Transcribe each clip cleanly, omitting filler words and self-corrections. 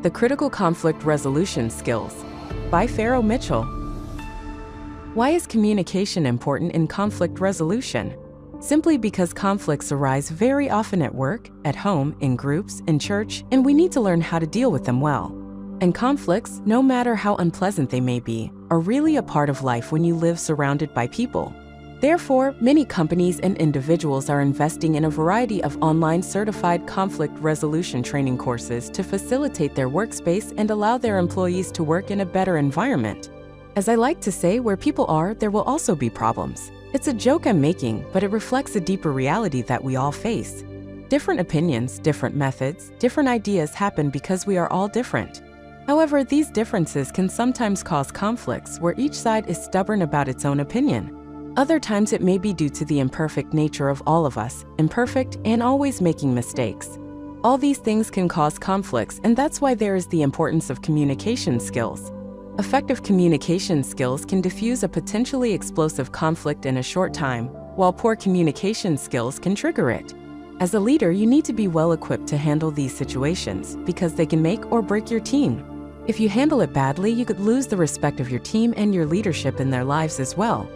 The Critical Conflict Resolution Skills by Farrow Mitchell. Why is communication important in conflict resolution? Simply because conflicts arise very often at work, at home, in groups, in church, and we need to learn how to deal with them well. And conflicts, no matter how unpleasant they may be, are really a part of life when you live surrounded by people. Therefore, many companies and individuals are investing in a variety of online certified conflict resolution training courses to facilitate their workspace and allow their employees to work in a better environment. As I like to say, where people are, there will also be problems. It's a joke I'm making, but it reflects a deeper reality that we all face. Different opinions, different methods, different ideas happen because we are all different. However, these differences can sometimes cause conflicts where each side is stubborn about its own opinion. Other times it may be due to the imperfect nature of all of us, imperfect and always making mistakes. All these things can cause conflicts, and that's why there is the importance of communication skills. Effective communication skills can diffuse a potentially explosive conflict in a short time, while poor communication skills can trigger it. As a leader, you need to be well equipped to handle these situations because they can make or break your team. If you handle it badly, you could lose the respect of your team and your leadership in their lives as well.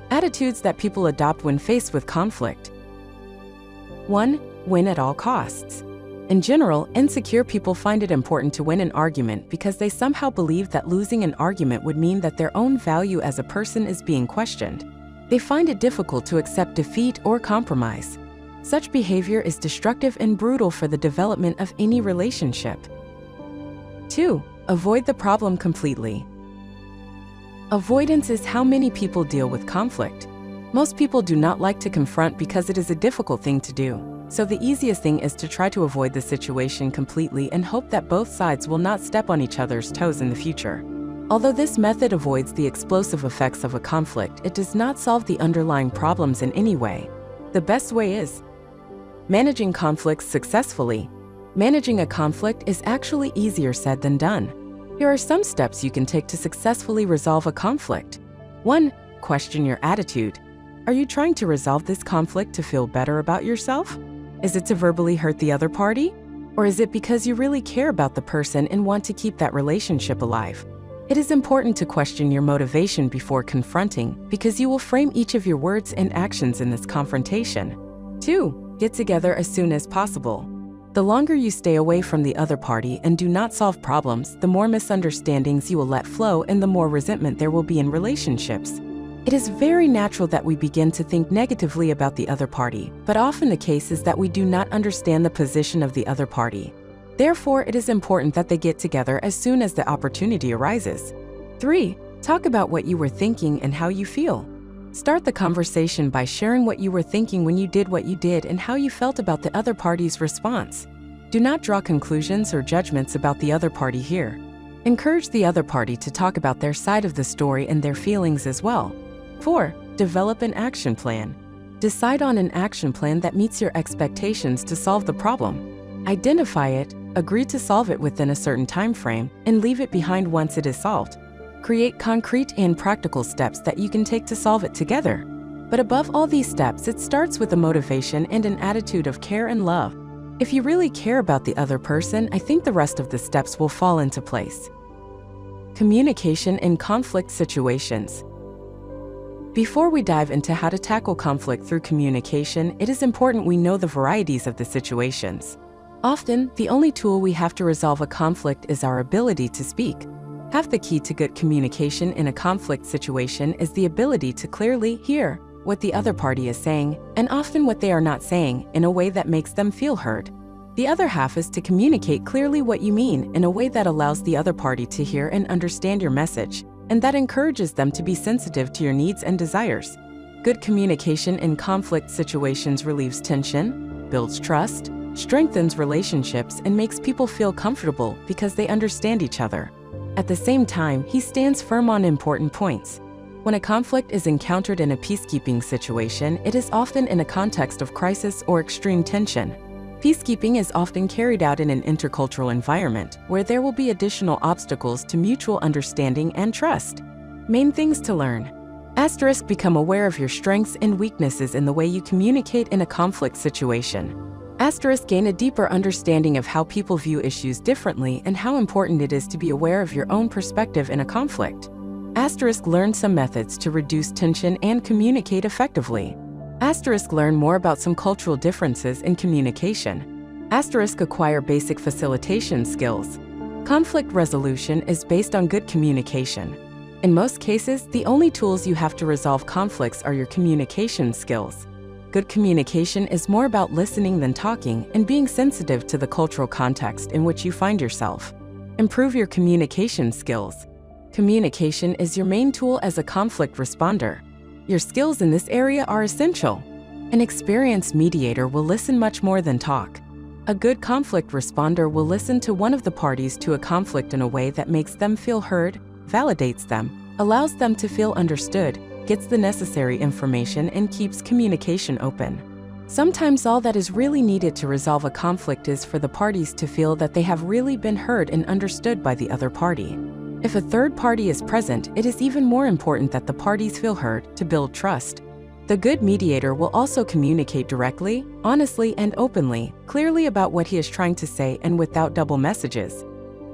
Attitudes that people adopt when faced with conflict. 1. Win at all costs. In general, insecure people find it important to win an argument because they somehow believe that losing an argument would mean that their own value as a person is being questioned. They find it difficult to accept defeat or compromise. Such behavior is destructive and brutal for the development of any relationship. 2. Avoid the problem completely. Avoidance is how many people deal with conflict. Most people do not like to confront because it is a difficult thing to do. So the easiest thing is to try to avoid the situation completely and hope that both sides will not step on each other's toes in the future. Although this method avoids the explosive effects of a conflict, it does not solve the underlying problems in any way. The best way is managing conflicts successfully. Managing a conflict is actually easier said than done. Here are some steps you can take to successfully resolve a conflict. 1. Question your attitude. Are you trying to resolve this conflict to feel better about yourself? Is it to verbally hurt the other party? Or is it because you really care about the person and want to keep that relationship alive? It is important to question your motivation before confronting because you will frame each of your words and actions in this confrontation. 2. Get together as soon as possible. The longer you stay away from the other party and do not solve problems, the more misunderstandings you will let flow and the more resentment there will be in relationships. It is very natural that we begin to think negatively about the other party, but often the case is that we do not understand the position of the other party. Therefore, it is important that they get together as soon as the opportunity arises. 3. Talk about what you were thinking and how you feel. Start the conversation by sharing what you were thinking when you did what you did and how you felt about the other party's response. Do not draw conclusions or judgments about the other party here. Encourage the other party to talk about their side of the story and their feelings as well. 4. Develop an action plan. Decide on an action plan that meets your expectations to solve the problem. Identify it, agree to solve it within a certain time frame, and leave it behind once it is solved. Create concrete and practical steps that you can take to solve it together. But above all these steps, it starts with a motivation and an attitude of care and love. If you really care about the other person, I think the rest of the steps will fall into place. Communication in conflict situations. Before we dive into how to tackle conflict through communication, it is important we know the varieties of the situations. Often, the only tool we have to resolve a conflict is our ability to speak. Half the key to good communication in a conflict situation is the ability to clearly hear what the other party is saying, and often what they are not saying, in a way that makes them feel heard. The other half is to communicate clearly what you mean in a way that allows the other party to hear and understand your message, and that encourages them to be sensitive to your needs and desires. Good communication in conflict situations relieves tension, builds trust, strengthens relationships, and makes people feel comfortable because they understand each other. At the same time, he stands firm on important points. When a conflict is encountered in a peacekeeping situation, it is often in a context of crisis or extreme tension. Peacekeeping is often carried out in an intercultural environment where there will be additional obstacles to mutual understanding and trust. Main things to learn. Become aware of your strengths and weaknesses in the way you communicate in a conflict situation. Gain a deeper understanding of how people view issues differently and how important it is to be aware of your own perspective in a conflict. Learn some methods to reduce tension and communicate effectively. Learn more about some cultural differences in communication. Acquire basic facilitation skills. Conflict resolution is based on good communication. In most cases, the only tools you have to resolve conflicts are your communication skills. Good communication is more about listening than talking and being sensitive to the cultural context in which you find yourself. Improve your communication skills. Communication is your main tool as a conflict responder. Your skills in this area are essential. An experienced mediator will listen much more than talk. A good conflict responder will listen to one of the parties to a conflict in a way that makes them feel heard, validates them, allows them to feel understood, gets the necessary information, and keeps communication open. Sometimes all that is really needed to resolve a conflict is for the parties to feel that they have really been heard and understood by the other party. If a third party is present, it is even more important that the parties feel heard to build trust. The good mediator will also communicate directly, honestly, and openly, clearly about what he is trying to say and without double messages.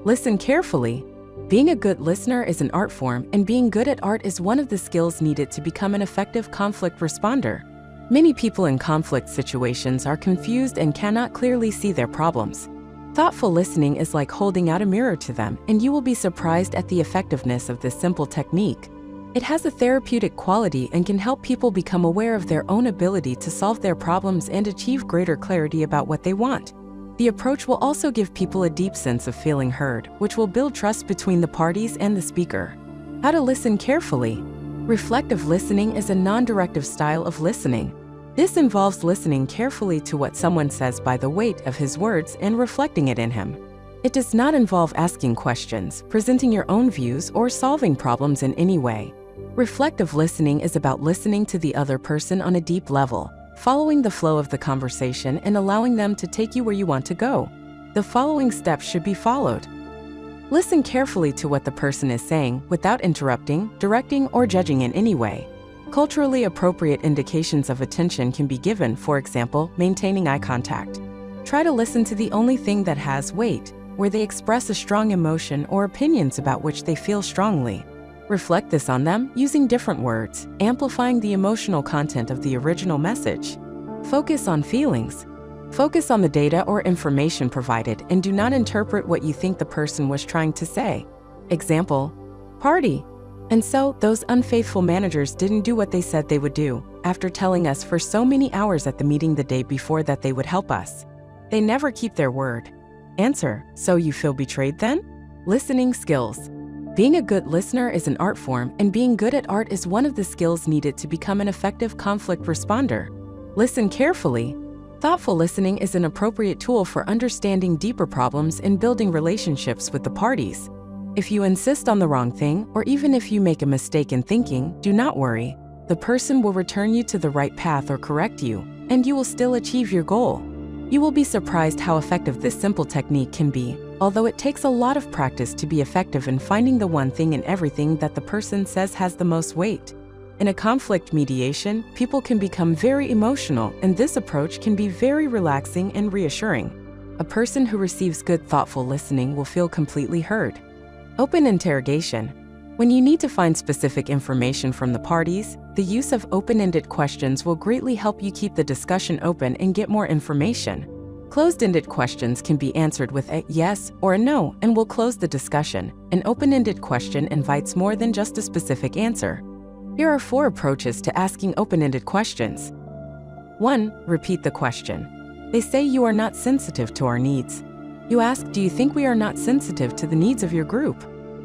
Listen carefully. Being a good listener is an art form, and being good at art is one of the skills needed to become an effective conflict responder. Many people in conflict situations are confused and cannot clearly see their problems. Thoughtful listening is like holding out a mirror to them, and you will be surprised at the effectiveness of this simple technique. It has a therapeutic quality and can help people become aware of their own ability to solve their problems and achieve greater clarity about what they want. The approach will also give people a deep sense of feeling heard, which will build trust between the parties and the speaker. How to listen carefully. Reflective listening is a non-directive style of listening. This involves listening carefully to what someone says by the weight of his words and reflecting it in him. It does not involve asking questions, presenting your own views, or solving problems in any way. Reflective listening is about listening to the other person on a deep level, following the flow of the conversation and allowing them to take you where you want to go. The following steps should be followed. Listen carefully to what the person is saying without interrupting, directing, or judging in any way. Culturally appropriate indications of attention can be given, for example, maintaining eye contact. Try to listen to the only thing that has weight, where they express a strong emotion or opinions about which they feel strongly. Reflect this on them using different words, amplifying the emotional content of the original message. Focus on feelings. Focus on the data or information provided and do not interpret what you think the person was trying to say. Example, party. And so, those unfaithful managers didn't do what they said they would do, after telling us for so many hours at the meeting the day before that they would help us. They never keep their word. Answer, so you feel betrayed then? Listening skills. Being a good listener is an art form, and being good at art is one of the skills needed to become an effective conflict responder. Listen carefully. Thoughtful listening is an appropriate tool for understanding deeper problems and building relationships with the parties. If you insist on the wrong thing, or even if you make a mistake in thinking, do not worry. The person will return you to the right path or correct you, and you will still achieve your goal. You will be surprised how effective this simple technique can be, although it takes a lot of practice to be effective in finding the one thing in everything that the person says has the most weight. In a conflict mediation, people can become very emotional, and this approach can be very relaxing and reassuring. A person who receives good, thoughtful listening will feel completely heard. Open interrogation. When you need to find specific information from the parties, the use of open-ended questions will greatly help you keep the discussion open and get more information. Closed-ended questions can be answered with a yes or a no and will close the discussion. An open-ended question invites more than just a specific answer. Here are 4 approaches to asking open-ended questions. 1. Repeat the question. They say you are not sensitive to our needs. You ask, do you think we are not sensitive to the needs of your group?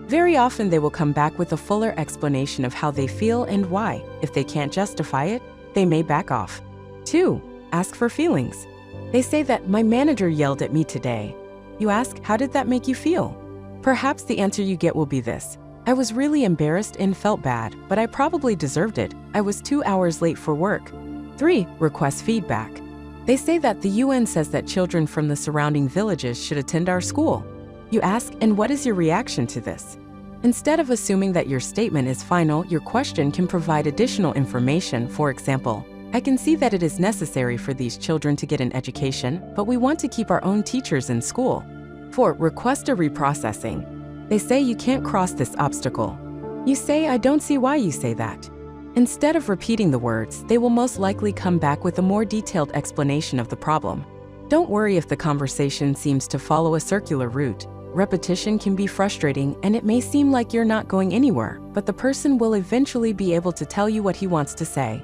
Very often they will come back with a fuller explanation of how they feel and why. If they can't justify it, they may back off. 2. Ask for feelings. They say that my manager yelled at me today. You ask, how did that make you feel? Perhaps the answer you get will be this. I was really embarrassed and felt bad, but I probably deserved it. I was 2 hours late for work. 3. Request feedback. They say that the UN says that children from the surrounding villages should attend our school. You ask, and what is your reaction to this? Instead of assuming that your statement is final, your question can provide additional information. For example, I can see that it is necessary for these children to get an education, but we want to keep our own teachers in school. 4. Request a reprocessing. They say you can't cross this obstacle. You say, I don't see why you say that. Instead of repeating the words, they will most likely come back with a more detailed explanation of the problem. Don't worry if the conversation seems to follow a circular route. Repetition can be frustrating and it may seem like you're not going anywhere, but the person will eventually be able to tell you what he wants to say.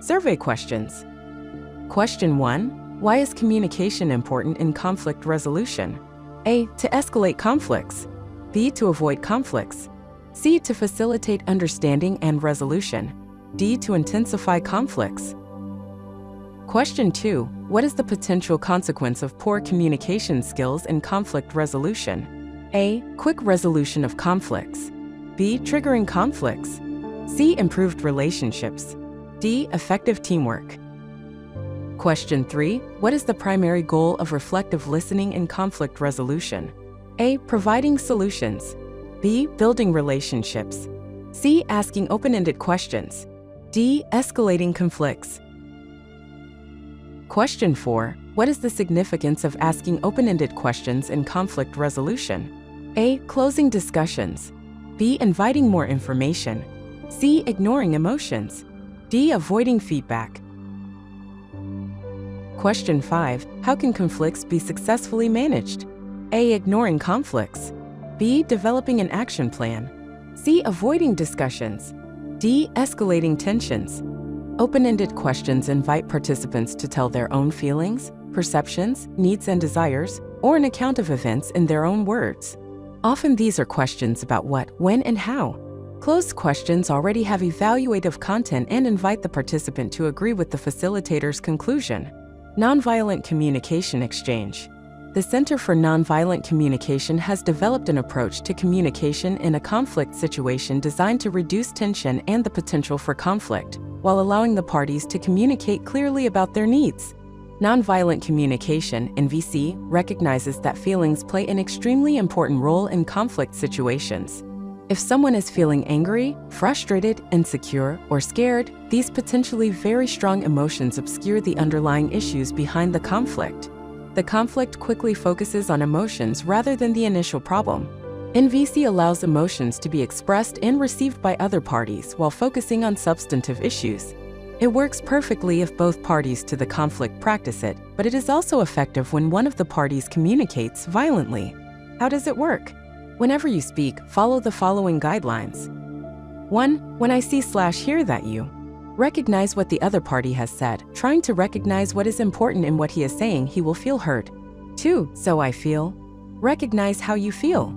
Survey questions. Question 1. Why is communication important in conflict resolution? A. To escalate conflicts. B. To avoid conflicts. C. To facilitate understanding and resolution. D. To intensify conflicts. Question 2. What is the potential consequence of poor communication skills in conflict resolution? A. Quick resolution of conflicts. B. Triggering conflicts. C. Improved relationships. D. Effective teamwork. Question 3. What is the primary goal of reflective listening in conflict resolution? A. Providing solutions. B. Building relationships. C. Asking open-ended questions. D. Escalating conflicts. Question 4. What is the significance of asking open-ended questions in conflict resolution? A. Closing discussions. B. Inviting more information. C. Ignoring emotions. D. Avoiding feedback. Question 5. How can conflicts be successfully managed? A. Ignoring conflicts. B. Developing an action plan. C. Avoiding discussions. D. Escalating tensions. Open-ended questions invite participants to tell their own feelings, perceptions, needs and desires, or an account of events in their own words. Often these are questions about what, when, and how. Closed questions already have evaluative content and invite the participant to agree with the facilitator's conclusion. Nonviolent communication exchange. The Center for Nonviolent Communication has developed an approach to communication in a conflict situation designed to reduce tension and the potential for conflict, while allowing the parties to communicate clearly about their needs. Nonviolent communication, NVC, recognizes that feelings play an extremely important role in conflict situations. If someone is feeling angry, frustrated, insecure, or scared, these potentially very strong emotions obscure the underlying issues behind the conflict. The conflict quickly focuses on emotions rather than the initial problem. NVC allows emotions to be expressed and received by other parties while focusing on substantive issues. It works perfectly if both parties to the conflict practice it, but it is also effective when one of the parties communicates violently. How does it work? Whenever you speak, follow the following guidelines. 1. When I see/hear that you. Recognize what the other party has said. Trying to recognize what is important in what he is saying, he will feel hurt. 2. So I feel. Recognize how you feel.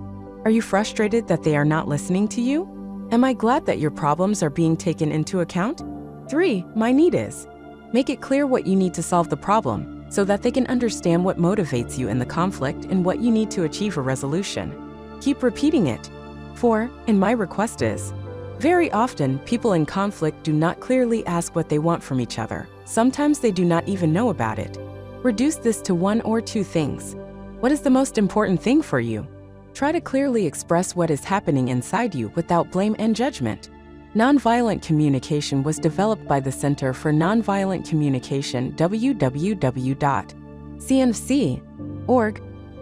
Are you frustrated that they are not listening to you? Am I glad that your problems are being taken into account? 3. My need is. Make it clear what you need to solve the problem, so that they can understand what motivates you in the conflict and what you need to achieve a resolution. Keep repeating it. 4. And my request is. Very often, people in conflict do not clearly ask what they want from each other. Sometimes they do not even know about it. Reduce this to 1 or 2 things. What is the most important thing for you? Try to clearly express what is happening inside you without blame and judgment. Nonviolent communication was developed by the Center for Nonviolent Communication, www.cnc.org,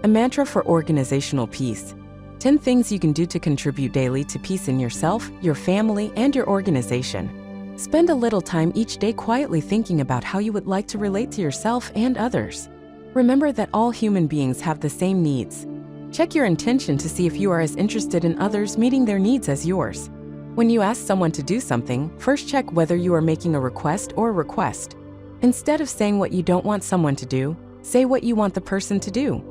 a mantra for organizational peace. 10 things you can do to contribute daily to peace in yourself, your family, and your organization. Spend a little time each day quietly thinking about how you would like to relate to yourself and others. Remember that all human beings have the same needs. Check your intention to see if you are as interested in others meeting their needs as yours. When you ask someone to do something, first check whether you are making a request or a request. Instead of saying what you don't want someone to do, say what you want the person to do.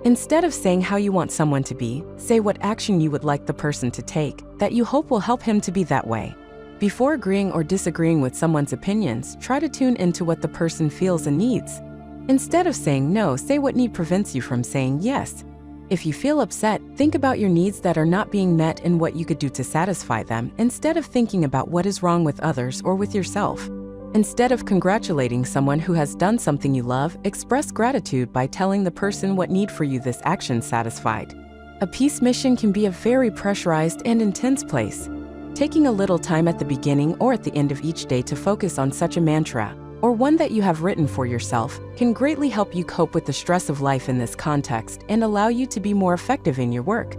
Instead of saying how you want someone to be, say what action you would like the person to take that you hope will help him to be that way. Before agreeing or disagreeing with someone's opinions, try to tune into what the person feels and needs. Instead of saying no, say what need prevents you from saying yes. If you feel upset, think about your needs that are not being met and what you could do to satisfy them, instead of thinking about what is wrong with others or with yourself. Instead of congratulating someone who has done something you love, express gratitude by telling the person what need for you this action satisfied. A peace mission can be a very pressurized and intense place. Taking a little time at the beginning or at the end of each day to focus on such a mantra, or one that you have written for yourself, can greatly help you cope with the stress of life in this context and allow you to be more effective in your work.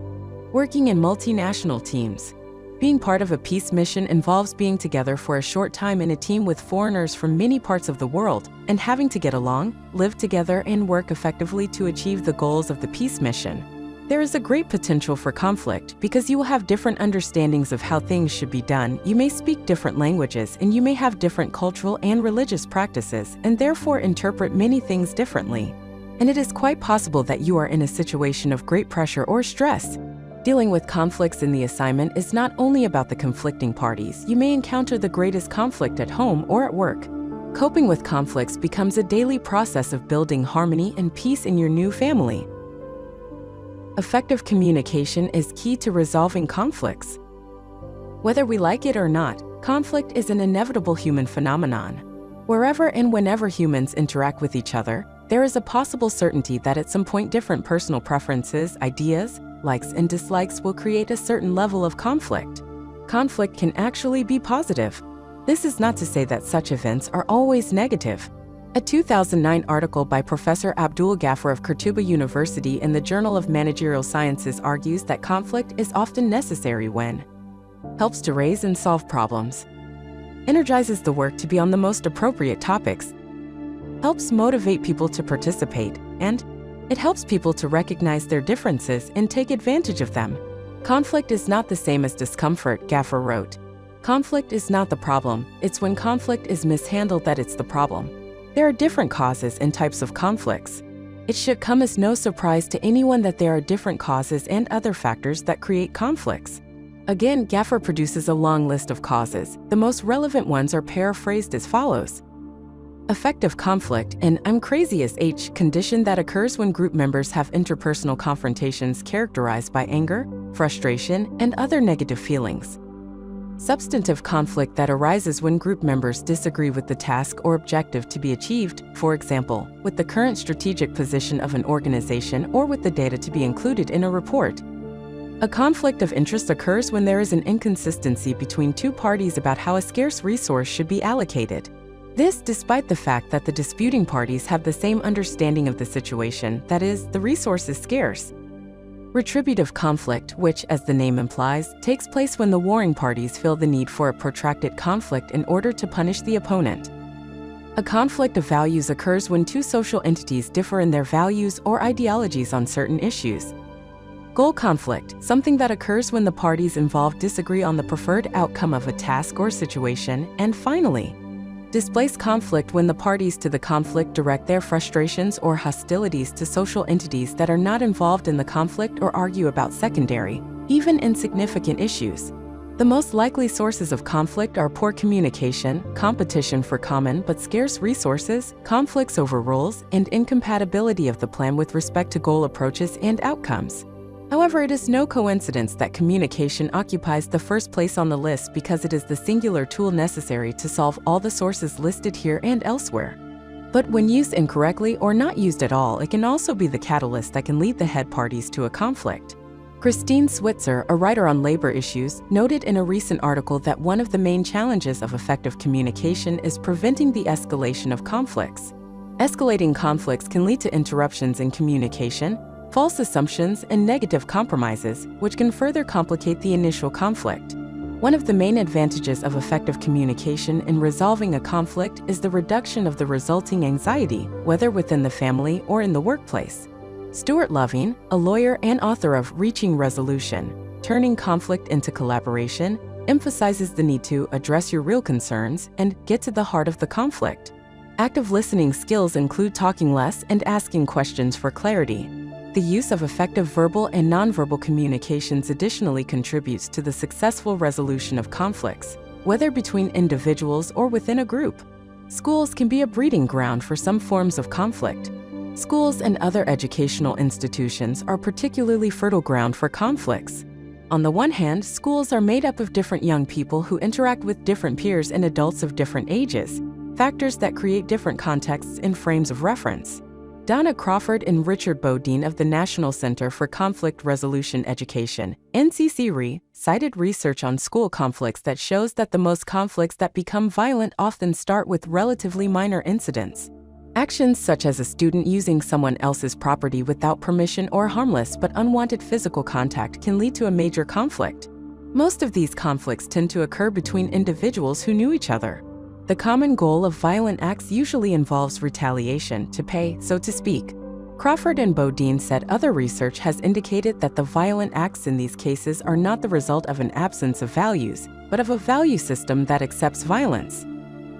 Working in multinational teams. Being part of a peace mission involves being together for a short time in a team with foreigners from many parts of the world and having to get along, live together, and work effectively to achieve the goals of the peace mission. There is a great potential for conflict because you will have different understandings of how things should be done, you may speak different languages, and you may have different cultural and religious practices and therefore interpret many things differently. And it is quite possible that you are in a situation of great pressure or stress. Dealing with conflicts in the assignment is not only about the conflicting parties. You may encounter the greatest conflict at home or at work. Coping with conflicts becomes a daily process of building harmony and peace in your new family. Effective communication is key to resolving conflicts. Whether we like it or not, conflict is an inevitable human phenomenon. Wherever and whenever humans interact with each other, there is a possible certainty that at some point different personal preferences, ideas, likes, and dislikes will create a certain level of conflict. Conflict can actually be positive. This is not to say that such events are always negative. A 2009 article by Professor Abdul Ghaffar of Qurtuba University in the Journal of Managerial Sciences argues that conflict is often necessary when helps to raise and solve problems, energizes the work to be on the most appropriate topics, helps motivate people to participate, and it helps people to recognize their differences and take advantage of them. Conflict is not the same as discomfort, Ghaffar wrote. Conflict is not the problem, it's when conflict is mishandled that it's the problem. There are different causes and types of conflicts. It should come as no surprise to anyone that there are different causes and other factors that create conflicts. Again, Ghaffar produces a long list of causes. The most relevant ones are paraphrased as follows. Effective conflict, an I'm crazy as H condition that occurs when group members have interpersonal confrontations characterized by anger, frustration, and other negative feelings. Substantive conflict that arises when group members disagree with the task or objective to be achieved, for example, with the current strategic position of an organization or with the data to be included in a report. A conflict of interest occurs when there is an inconsistency between two parties about how a scarce resource should be allocated. This despite the fact that the disputing parties have the same understanding of the situation, that is, the resource is scarce. Retributive conflict, which, as the name implies, takes place when the warring parties feel the need for a protracted conflict in order to punish the opponent. A conflict of values occurs when two social entities differ in their values or ideologies on certain issues. Goal conflict, something that occurs when the parties involved disagree on the preferred outcome of a task or situation. And finally, displaced conflict, when the parties to the conflict direct their frustrations or hostilities to social entities that are not involved in the conflict or argue about secondary, even insignificant issues. The most likely sources of conflict are poor communication, competition for common but scarce resources, conflicts over roles, and incompatibility of the plan with respect to goal approaches and outcomes. However, it is no coincidence that communication occupies the first place on the list because it is the singular tool necessary to solve all the sources listed here and elsewhere. But when used incorrectly or not used at all, it can also be the catalyst that can lead the head parties to a conflict. Christine Switzer, a writer on labor issues, noted in a recent article that one of the main challenges of effective communication is preventing the escalation of conflicts. Escalating conflicts can lead to interruptions in communication, false assumptions, and negative compromises, which can further complicate the initial conflict. One of the main advantages of effective communication in resolving a conflict is the reduction of the resulting anxiety, whether within the family or in the workplace. Stuart Loving, a lawyer and author of Reaching Resolution, Turning Conflict into Collaboration, emphasizes the need to address your real concerns and get to the heart of the conflict. Active listening skills include talking less and asking questions for clarity. The use of effective verbal and nonverbal communications additionally contributes to the successful resolution of conflicts, whether between individuals or within a group. Schools can be a breeding ground for some forms of conflict. Schools and other educational institutions are particularly fertile ground for conflicts. On the one hand, schools are made up of different young people who interact with different peers and adults of different ages, factors that create different contexts and frames of reference. Donna Crawford and Richard Bodine of the National Center for Conflict Resolution Education, NCCRE, cited research on school conflicts that shows that the most conflicts that become violent often start with relatively minor incidents. Actions such as a student using someone else's property without permission or harmless but unwanted physical contact can lead to a major conflict. Most of these conflicts tend to occur between individuals who knew each other. The common goal of violent acts usually involves retaliation, to pay, so to speak. Crawford and Bodine said other research has indicated that the violent acts in these cases are not the result of an absence of values, but of a value system that accepts violence.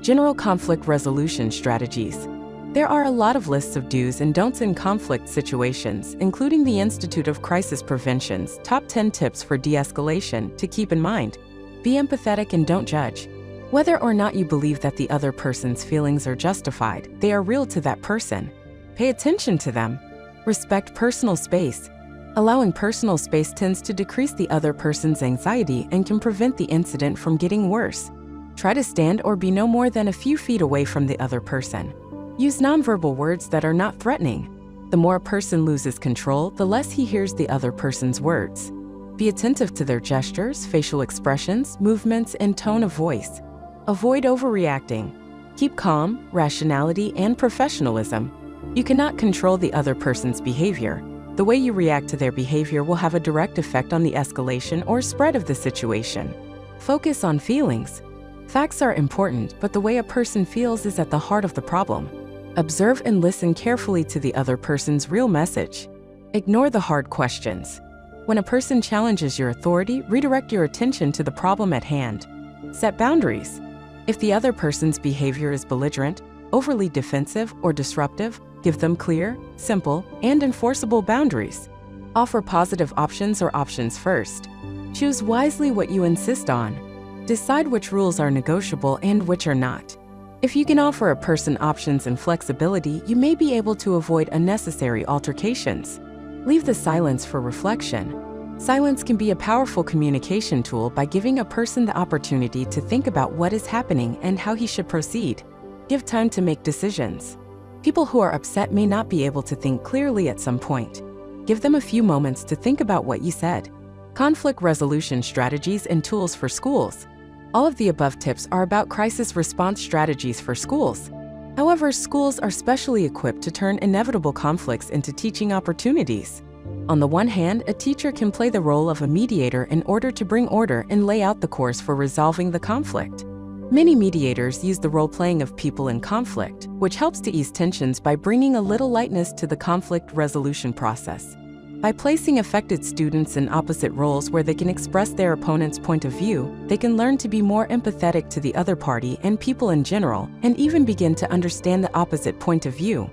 General conflict resolution strategies. There are a lot of lists of do's and don'ts in conflict situations, including the Institute of Crisis Prevention's top 10 tips for de-escalation to keep in mind. Be empathetic and don't judge. Whether or not you believe that the other person's feelings are justified, they are real to that person. Pay attention to them. Respect personal space. Allowing personal space tends to decrease the other person's anxiety and can prevent the incident from getting worse. Try to stand or be no more than a few feet away from the other person. Use nonverbal words that are not threatening. The more a person loses control, the less he hears the other person's words. Be attentive to their gestures, facial expressions, movements, and tone of voice. Avoid overreacting. Keep calm, rationality, and professionalism. You cannot control the other person's behavior. The way you react to their behavior will have a direct effect on the escalation or spread of the situation. Focus on feelings. Facts are important, but the way a person feels is at the heart of the problem. Observe and listen carefully to the other person's real message. Ignore the hard questions. When a person challenges your authority, redirect your attention to the problem at hand. Set boundaries. If the other person's behavior is belligerent, overly defensive, or disruptive, give them clear, simple, and enforceable boundaries. Offer positive options or options first. Choose wisely what you insist on. Decide which rules are negotiable and which are not. If you can offer a person options and flexibility, you may be able to avoid unnecessary altercations. Leave the silence for reflection. Silence can be a powerful communication tool by giving a person the opportunity to think about what is happening and how he should proceed. Give time to make decisions. People who are upset may not be able to think clearly at some point. Give them a few moments to think about what you said. Conflict resolution strategies and tools for schools. All of the above tips are about crisis response strategies for schools. However, schools are specially equipped to turn inevitable conflicts into teaching opportunities. On the one hand, a teacher can play the role of a mediator in order to bring order and lay out the course for resolving the conflict. Many mediators use the role-playing of people in conflict, which helps to ease tensions by bringing a little lightness to the conflict resolution process. By placing affected students in opposite roles where they can express their opponent's point of view, they can learn to be more empathetic to the other party and people in general, and even begin to understand the opposite point of view.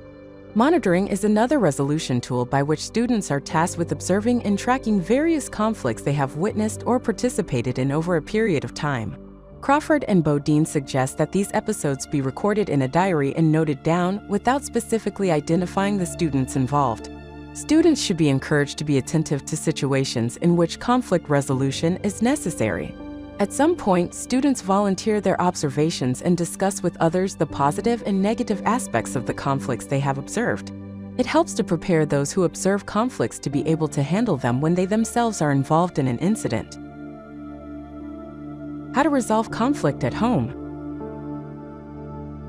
Monitoring is another resolution tool by which students are tasked with observing and tracking various conflicts they have witnessed or participated in over a period of time. Crawford and Bodine suggest that these episodes be recorded in a diary and noted down without specifically identifying the students involved. Students should be encouraged to be attentive to situations in which conflict resolution is necessary. At some point, students volunteer their observations and discuss with others the positive and negative aspects of the conflicts they have observed. It helps to prepare those who observe conflicts to be able to handle them when they themselves are involved in an incident. How to resolve conflict at home.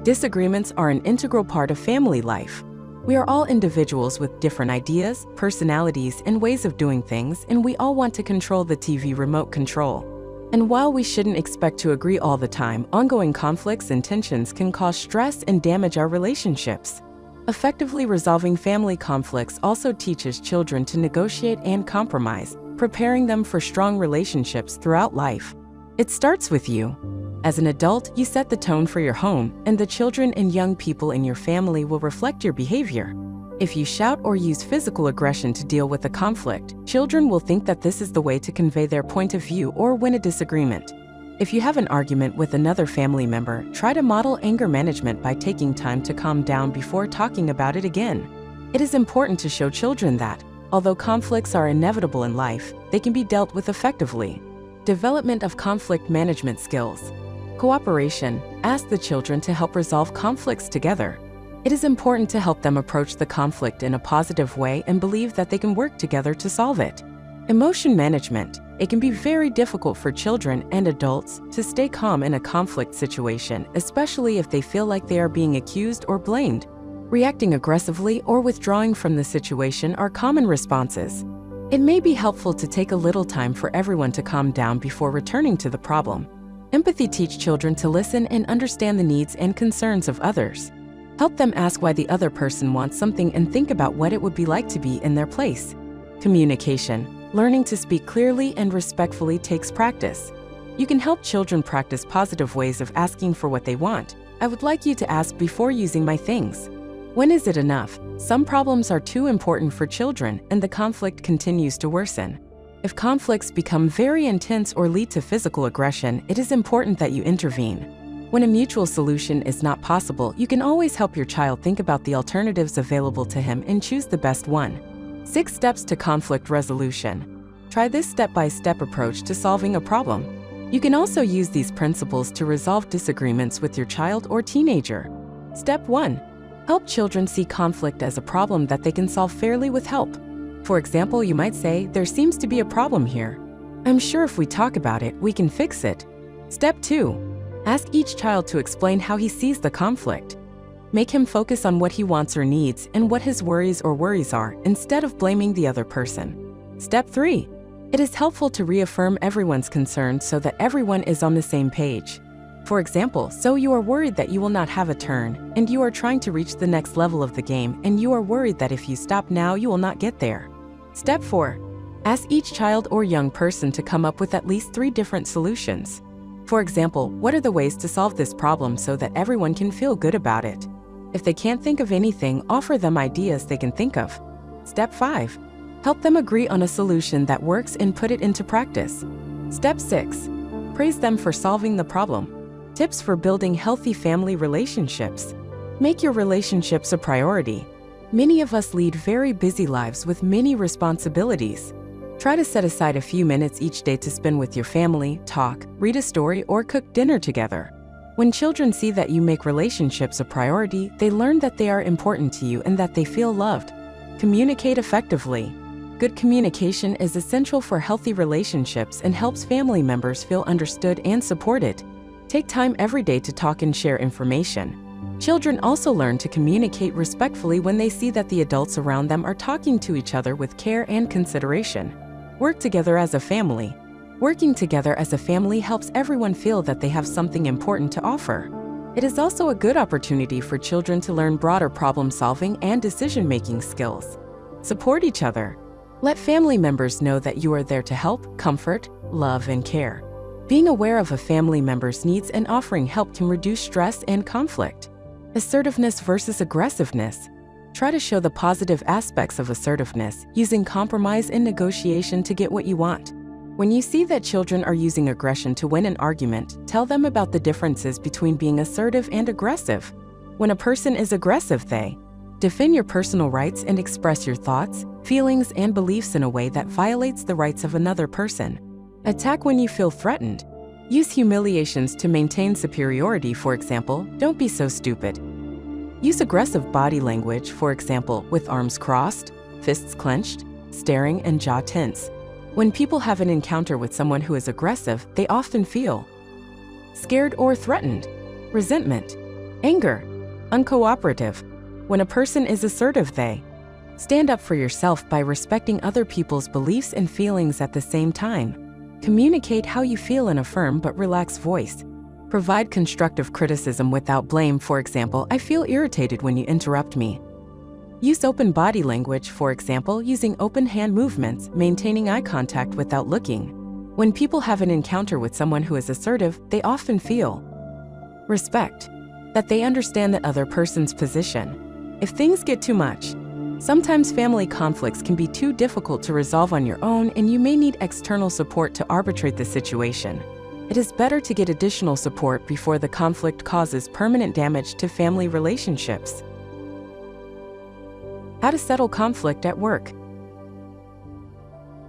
Disagreements are an integral part of family life. We are all individuals with different ideas, personalities, and ways of doing things, and we all want to control the TV remote control. And while we shouldn't expect to agree all the time, ongoing conflicts and tensions can cause stress and damage our relationships. Effectively resolving family conflicts also teaches children to negotiate and compromise, preparing them for strong relationships throughout life. It starts with you. As an adult, you set the tone for your home, and the children and young people in your family will reflect your behavior. If you shout or use physical aggression to deal with a conflict, children will think that this is the way to convey their point of view or win a disagreement. If you have an argument with another family member, try to model anger management by taking time to calm down before talking about it again. It is important to show children that, although conflicts are inevitable in life, they can be dealt with effectively. Development of conflict management skills. Cooperation. Ask the children to help resolve conflicts together. It is important to help them approach the conflict in a positive way and believe that they can work together to solve it. Emotion management. It can be very difficult for children and adults to stay calm in a conflict situation, especially if they feel like they are being accused or blamed. Reacting aggressively or withdrawing from the situation are common responses. It may be helpful to take a little time for everyone to calm down before returning to the problem. Empathy teaches children to listen and understand the needs and concerns of others. Help them ask why the other person wants something and think about what it would be like to be in their place. Communication. Learning to speak clearly and respectfully takes practice. You can help children practice positive ways of asking for what they want. I would like you to ask before using my things. When is it enough? Some problems are too important for children, and the conflict continues to worsen. If conflicts become very intense or lead to physical aggression, it is important that you intervene. When a mutual solution is not possible, you can always help your child think about the alternatives available to him and choose the best one. 6 steps to conflict resolution. Try this step-by-step approach to solving a problem. You can also use these principles to resolve disagreements with your child or teenager. Step 1. Help children see conflict as a problem that they can solve fairly with help. For example, you might say, "There seems to be a problem here. I'm sure if we talk about it, we can fix it." Step 2. Ask each child to explain how he sees the conflict. Make him focus on what he wants or needs and what his worries are, instead of blaming the other person. Step 3. It is helpful to reaffirm everyone's concerns so that everyone is on the same page. For example, so you are worried that you will not have a turn, and you are trying to reach the next level of the game, and you are worried that if you stop now, you will not get there. Step 4. Ask each child or young person to come up with at least 3 different solutions. For example, what are the ways to solve this problem so that everyone can feel good about it? If they can't think of anything, offer them ideas they can think of. Step 5. Help them agree on a solution that works and put it into practice. Step 6. Praise them for solving the problem. Tips for building healthy family relationships. Make your relationships a priority. Many of us lead very busy lives with many responsibilities. Try to set aside a few minutes each day to spend with your family, talk, read a story, or cook dinner together. When children see that you make relationships a priority, they learn that they are important to you and that they feel loved. Communicate effectively. Good communication is essential for healthy relationships and helps family members feel understood and supported. Take time every day to talk and share information. Children also learn to communicate respectfully when they see that the adults around them are talking to each other with care and consideration. Work together as a family. Working together as a family helps everyone feel that they have something important to offer. It is also a good opportunity for children to learn broader problem-solving and decision-making skills. Support each other. Let family members know that you are there to help, comfort, love, and care. Being aware of a family member's needs and offering help can reduce stress and conflict. Assertiveness versus aggressiveness. Try to show the positive aspects of assertiveness, using compromise and negotiation to get what you want. When you see that children are using aggression to win an argument, tell them about the differences between being assertive and aggressive. When a person is aggressive, they defend your personal rights and express your thoughts, feelings, and beliefs in a way that violates the rights of another person. Attack when you feel threatened. Use humiliations to maintain superiority, for example, "Don't be so stupid." Use aggressive body language, for example, with arms crossed, fists clenched, staring, and jaw tense. When people have an encounter with someone who is aggressive, they often feel scared or threatened, resentment, anger, uncooperative. When a person is assertive, they stand up for yourself by respecting other people's beliefs and feelings at the same time. Communicate how you feel in a firm but relaxed voice. Provide constructive criticism without blame, for example, "I feel irritated when you interrupt me." Use open body language, for example, using open hand movements, maintaining eye contact without looking. When people have an encounter with someone who is assertive, they often feel respect, that they understand the other person's position. If things get too much, sometimes family conflicts can be too difficult to resolve on your own, and you may need external support to arbitrate the situation. It is better to get additional support before the conflict causes permanent damage to family relationships. How to settle conflict at work.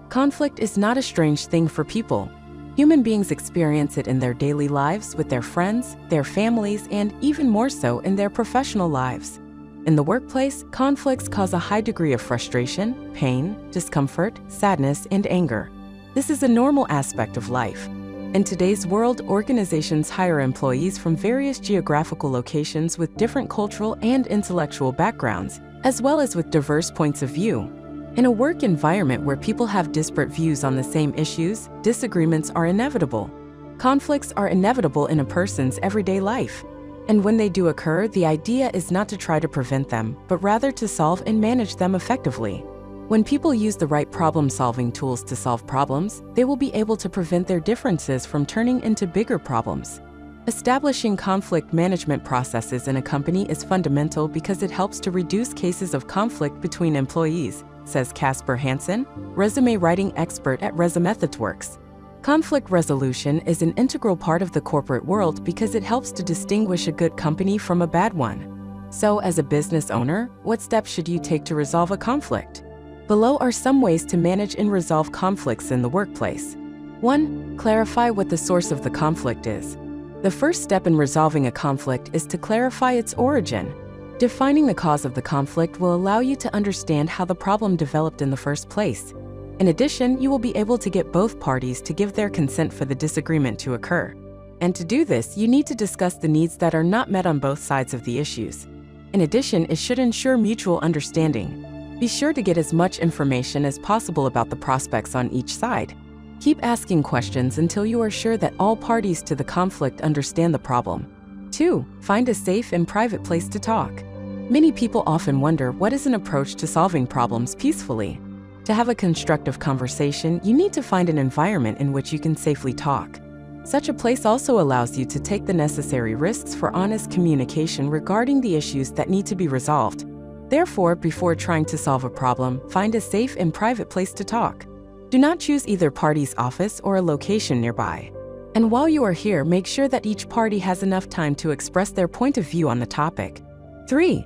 Conflict is not a strange thing for people. Human beings experience it in their daily lives, with their friends, their families, and even more so in their professional lives. In the workplace, conflicts cause a high degree of frustration, pain, discomfort, sadness, and anger. This is a normal aspect of life. In today's world, organizations hire employees from various geographical locations with different cultural and intellectual backgrounds, as well as with diverse points of view. In a work environment where people have disparate views on the same issues, disagreements are inevitable. Conflicts are inevitable in a person's everyday life. And when they do occur, the idea is not to try to prevent them, but rather to solve and manage them effectively. When people use the right problem-solving tools to solve problems, they will be able to prevent their differences from turning into bigger problems. Establishing conflict management processes in a company is fundamental because it helps to reduce cases of conflict between employees, says Casper Hansen, resume writing expert at ResumeMethodsWorks. Conflict resolution is an integral part of the corporate world because it helps to distinguish a good company from a bad one. So, as a business owner, what steps should you take to resolve a conflict? Below are some ways to manage and resolve conflicts in the workplace. 1. Clarify what the source of the conflict is. The first step in resolving a conflict is to clarify its origin. Defining the cause of the conflict will allow you to understand how the problem developed in the first place. In addition, you will be able to get both parties to give their consent for the disagreement to occur. And to do this, you need to discuss the needs that are not met on both sides of the issues. In addition, it should ensure mutual understanding. Be sure to get as much information as possible about the prospects on each side. Keep asking questions until you are sure that all parties to the conflict understand the problem. 2. Find a safe and private place to talk. Many people often wonder what is an approach to solving problems peacefully. To have a constructive conversation, you need to find an environment in which you can safely talk. Such a place also allows you to take the necessary risks for honest communication regarding the issues that need to be resolved. Therefore, before trying to solve a problem, find a safe and private place to talk. Do not choose either party's office or a location nearby. And while you are here, make sure that each party has enough time to express their point of view on the topic. 3.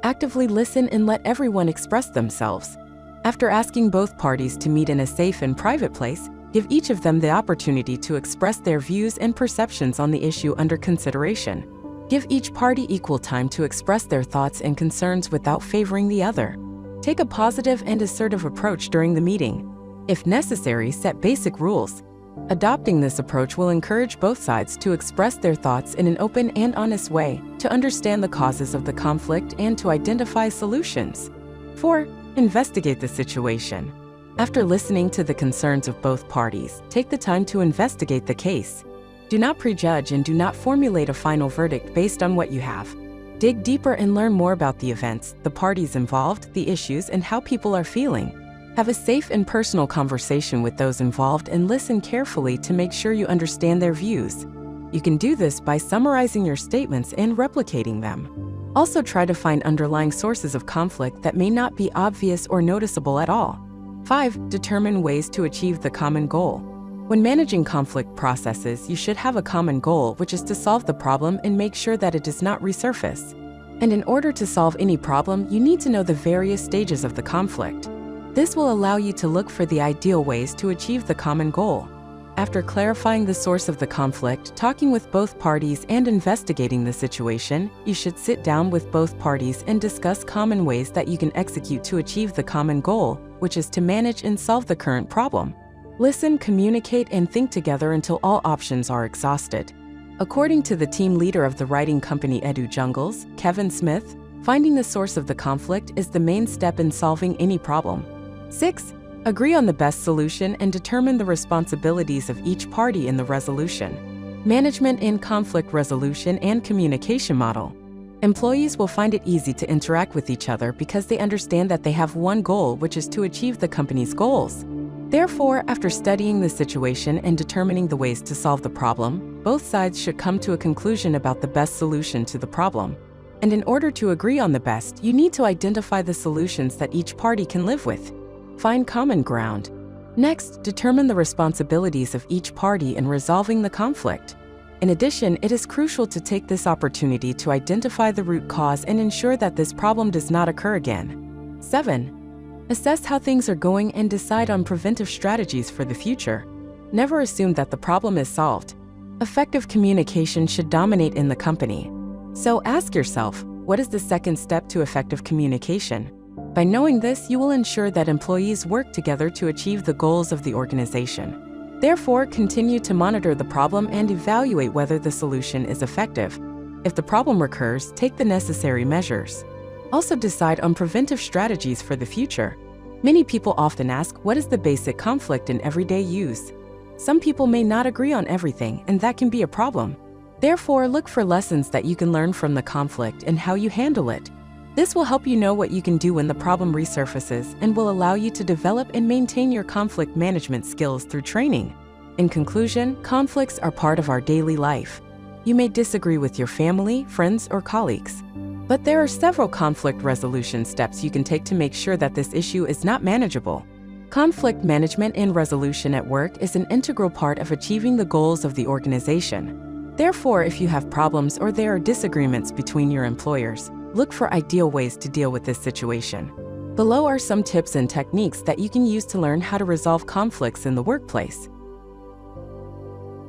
Actively listen and let everyone express themselves. After asking both parties to meet in a safe and private place, give each of them the opportunity to express their views and perceptions on the issue under consideration. Give each party equal time to express their thoughts and concerns without favoring the other. Take a positive and assertive approach during the meeting. If necessary, set basic rules. Adopting this approach will encourage both sides to express their thoughts in an open and honest way, to understand the causes of the conflict and to identify solutions. 4. Investigate the situation. After listening to the concerns of both parties, take the time to investigate the case. Do not prejudge and do not formulate a final verdict based on what you have. Dig deeper and learn more about the events, the parties involved, the issues, and how people are feeling. Have a safe and personal conversation with those involved and listen carefully to make sure you understand their views. You can do this by summarizing your statements and replicating them. Also, try to find underlying sources of conflict that may not be obvious or noticeable at all. 5. Determine ways to achieve the common goal. When managing conflict processes, you should have a common goal, which is to solve the problem and make sure that it does not resurface. And in order to solve any problem, you need to know the various stages of the conflict. This will allow you to look for the ideal ways to achieve the common goal. After clarifying the source of the conflict, talking with both parties, and investigating the situation, you should sit down with both parties and discuss common ways that you can execute to achieve the common goal, which is to manage and solve the current problem. Listen, communicate, and think together until all options are exhausted. According to the team leader of the writing company EduJungles, Kevin Smith, finding the source of the conflict is the main step in solving any problem. 6. Agree on the best solution and determine the responsibilities of each party in the resolution. Management in conflict resolution and communication model. Employees will find it easy to interact with each other because they understand that they have one goal, which is to achieve the company's goals. Therefore, after studying the situation and determining the ways to solve the problem, both sides should come to a conclusion about the best solution to the problem. And in order to agree on the best, you need to identify the solutions that each party can live with. Find common ground. Next, determine the responsibilities of each party in resolving the conflict. In addition, it is crucial to take this opportunity to identify the root cause and ensure that this problem does not occur again. 7. Assess how things are going and decide on preventive strategies for the future. Never assume that the problem is solved. Effective communication should dominate in the company. So ask yourself, What is the second step to effective communication? By knowing this, you will ensure that employees work together to achieve the goals of the organization. Therefore, continue to monitor the problem and evaluate whether the solution is effective. If the problem recurs, take the necessary measures. Also decide on preventive strategies for the future. Many people often ask, what is the basic conflict in everyday use? Some people may not agree on everything, and that can be a problem. Therefore, look for lessons that you can learn from the conflict and how you handle it. This will help you know what you can do when the problem resurfaces and will allow you to develop and maintain your conflict management skills through training. In conclusion, conflicts are part of our daily life. You may disagree with your family, friends, or colleagues. But there are several conflict resolution steps you can take to make sure that this issue is not manageable. Conflict management and resolution at work is an integral part of achieving the goals of the organization. Therefore, if you have problems or there are disagreements between your employers, look for ideal ways to deal with this situation. Below are some tips and techniques that you can use to learn how to resolve conflicts in the workplace.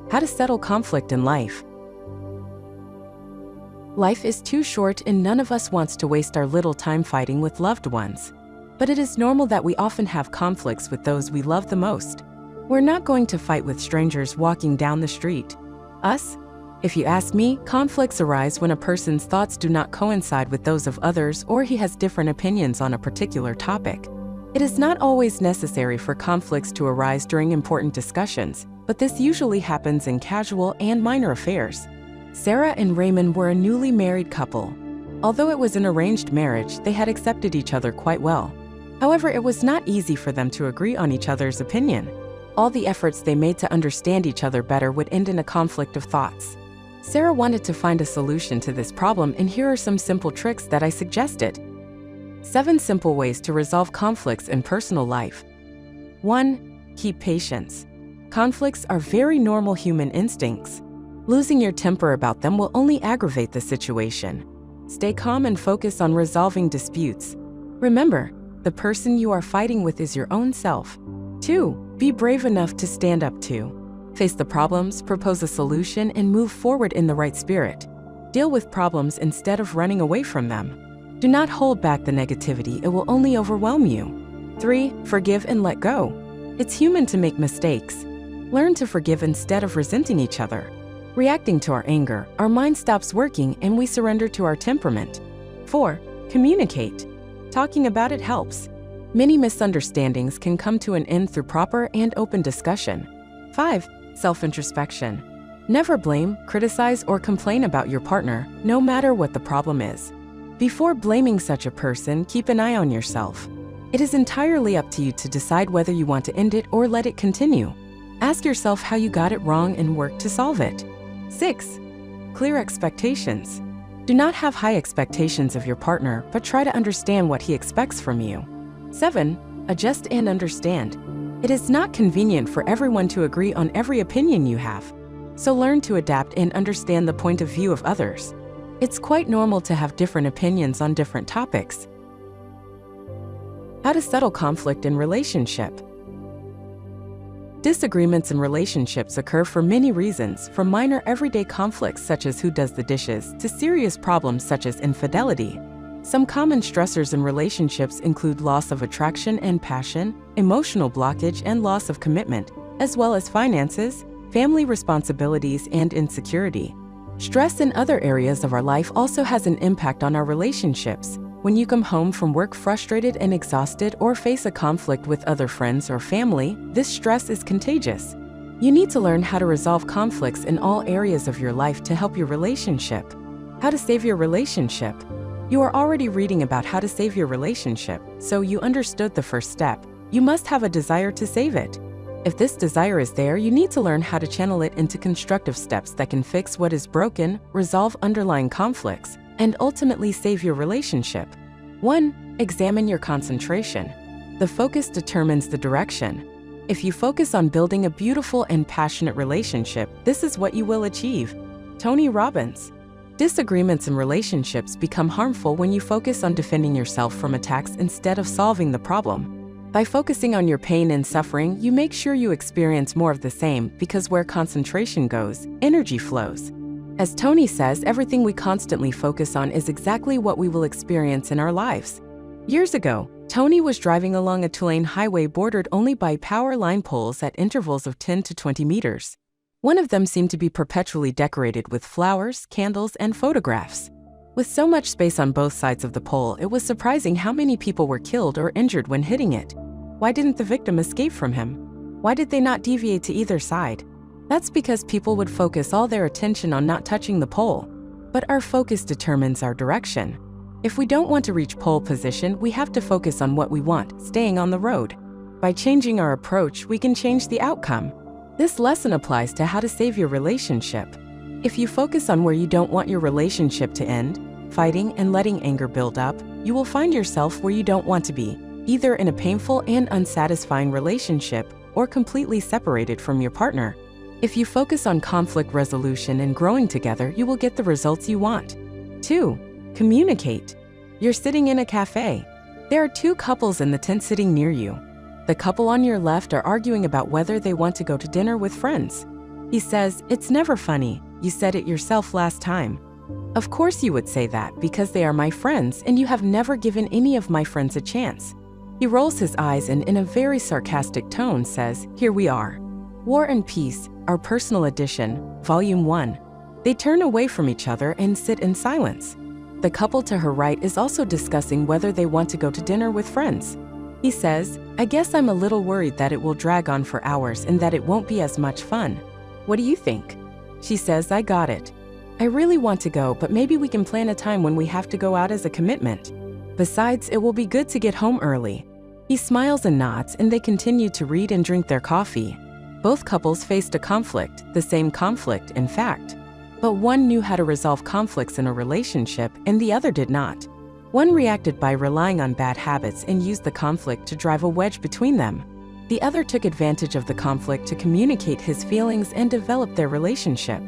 How to settle conflict in life. Life is too short and none of us wants to waste our little time fighting with loved ones. But it is normal that we often have conflicts with those we love the most. We're not going to fight with strangers walking down the street. Us? If you ask me, conflicts arise when a person's thoughts do not coincide with those of others or he has different opinions on a particular topic. It is not always necessary for conflicts to arise during important discussions, but this usually happens in casual and minor affairs. Sarah and Raymond were a newly married couple. Although it was an arranged marriage, they had accepted each other quite well. However, it was not easy for them to agree on each other's opinion. All the efforts they made to understand each other better would end in a conflict of thoughts. Sarah wanted to find a solution to this problem, and here are some simple tricks that I suggested. 7 simple ways to resolve conflicts in personal life. 1. Keep patience. Conflicts are very normal human instincts. Losing your temper about them will only aggravate the situation. Stay calm and focus on resolving disputes. Remember, the person you are fighting with is your own self. 2. Be brave enough to stand up to. Face the problems, propose a solution, and move forward in the right spirit. Deal with problems instead of running away from them. Do not hold back the negativity, it will only overwhelm you. 3. Forgive and let go. It's human to make mistakes. Learn to forgive instead of resenting each other. Reacting to our anger, our mind stops working and we surrender to our temperament. 4. Communicate. Talking about it helps. Many misunderstandings can come to an end through proper and open discussion. 5. Self-introspection. Never blame, criticize, or complain about your partner, no matter what the problem is. Before blaming such a person, keep an eye on yourself. It is entirely up to you to decide whether you want to end it or let it continue. Ask yourself how you got it wrong and work to solve it. 6. Clear expectations. Do not have high expectations of your partner, but try to understand what he expects from you. 7. Adjust and understand. It is not convenient for everyone to agree on every opinion you have. So learn to adapt and understand the point of view of others. It's quite normal to have different opinions on different topics. How to settle conflict in relationship. Disagreements in relationships occur for many reasons, from minor everyday conflicts such as who does the dishes to serious problems such as infidelity. Some common stressors in relationships include loss of attraction and passion, emotional blockage and loss of commitment, as well as finances, family responsibilities, and insecurity. Stress in other areas of our life also has an impact on our relationships. When you come home from work frustrated and exhausted or face a conflict with other friends or family, this stress is contagious. You need to learn how to resolve conflicts in all areas of your life to help your relationship. How to save your relationship. You are already reading about how to save your relationship, so you understood the first step. You must have a desire to save it. If this desire is there, you need to learn how to channel it into constructive steps that can fix what is broken, resolve underlying conflicts, and ultimately save your relationship. 1. Examine your concentration. The focus determines the direction. If you focus on building a beautiful and passionate relationship, this is what you will achieve. Tony Robbins. Disagreements in relationships become harmful when you focus on defending yourself from attacks instead of solving the problem. By focusing on your pain and suffering, you make sure you experience more of the same, because where concentration goes, energy flows. As Tony says, everything we constantly focus on is exactly what we will experience in our lives. Years ago, Tony was driving along a two-lane highway bordered only by power line poles at intervals of 10 to 20 meters. One of them seemed to be perpetually decorated with flowers, candles, and photographs. With so much space on both sides of the pole, it was surprising how many people were killed or injured when hitting it. Why didn't the victim escape from him? Why did they not deviate to either side? That's because people would focus all their attention on not touching the pole. But our focus determines our direction. If we don't want to reach pole position, we have to focus on what we want, staying on the road. By changing our approach, we can change the outcome. This lesson applies to how to save your relationship. If you focus on where you don't want your relationship to end, fighting and letting anger build up, you will find yourself where you don't want to be, either in a painful and unsatisfying relationship or completely separated from your partner. If you focus on conflict resolution and growing together, you will get the results you want. 2. Communicate. You're sitting in a cafe. There are two couples in the tent sitting near you. The couple on your left are arguing about whether they want to go to dinner with friends. He says, "It's never funny. You said it yourself last time." Of course you would say that because they are my friends and you have never given any of my friends a chance. He rolls his eyes and in a very sarcastic tone says, "Here we are. War and Peace, Our Personal Edition, Volume 1. They turn away from each other and sit in silence. The couple to her right is also discussing whether they want to go to dinner with friends. He says, "I guess I'm a little worried that it will drag on for hours and that it won't be as much fun. What do you think?" She says, "I got it. I really want to go, but maybe we can plan a time when we have to go out as a commitment. Besides, it will be good to get home early." He smiles and nods, and they continue to read and drink their coffee. Both couples faced a conflict, the same conflict, in fact. But one knew how to resolve conflicts in a relationship, and the other did not. One reacted by relying on bad habits and used the conflict to drive a wedge between them. The other took advantage of the conflict to communicate his feelings and develop their relationship.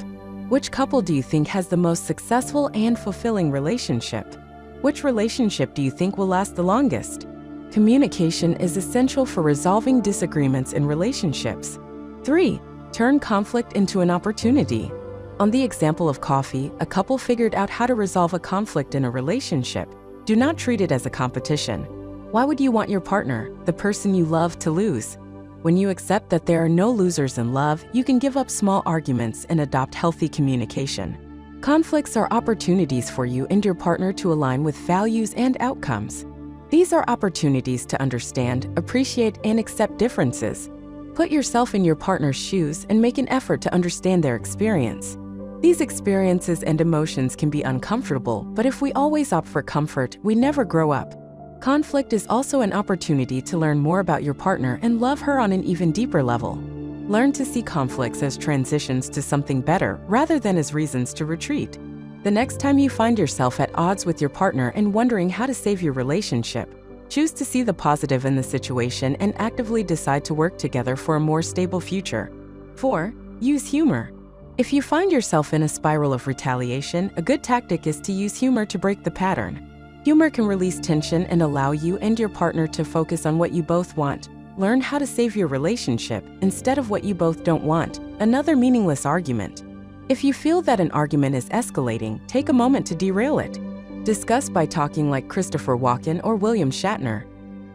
Which couple do you think has the most successful and fulfilling relationship? Which relationship do you think will last the longest? Communication is essential for resolving disagreements in relationships. 3. Turn conflict into an opportunity. On the example of coffee, a couple figured out how to resolve a conflict in a relationship. Do not treat it as a competition. Why would you want your partner, the person you love, to lose? When you accept that there are no losers in love, you can give up small arguments and adopt healthy communication. Conflicts are opportunities for you and your partner to align with values and outcomes. These are opportunities to understand, appreciate, and accept differences. Put yourself in your partner's shoes and make an effort to understand their experience. These experiences and emotions can be uncomfortable, but if we always opt for comfort, we never grow up. Conflict is also an opportunity to learn more about your partner and love her on an even deeper level. Learn to see conflicts as transitions to something better rather than as reasons to retreat. The next time you find yourself at odds with your partner and wondering how to save your relationship, choose to see the positive in the situation and actively decide to work together for a more stable future. 4. Use humor. If you find yourself in a spiral of retaliation, a good tactic is to use humor to break the pattern. Humor can release tension and allow you and your partner to focus on what you both want. Learn how to save your relationship instead of what you both don't want, another meaningless argument. If you feel that an argument is escalating, take a moment to derail it. Discuss by talking like Christopher Walken or William Shatner.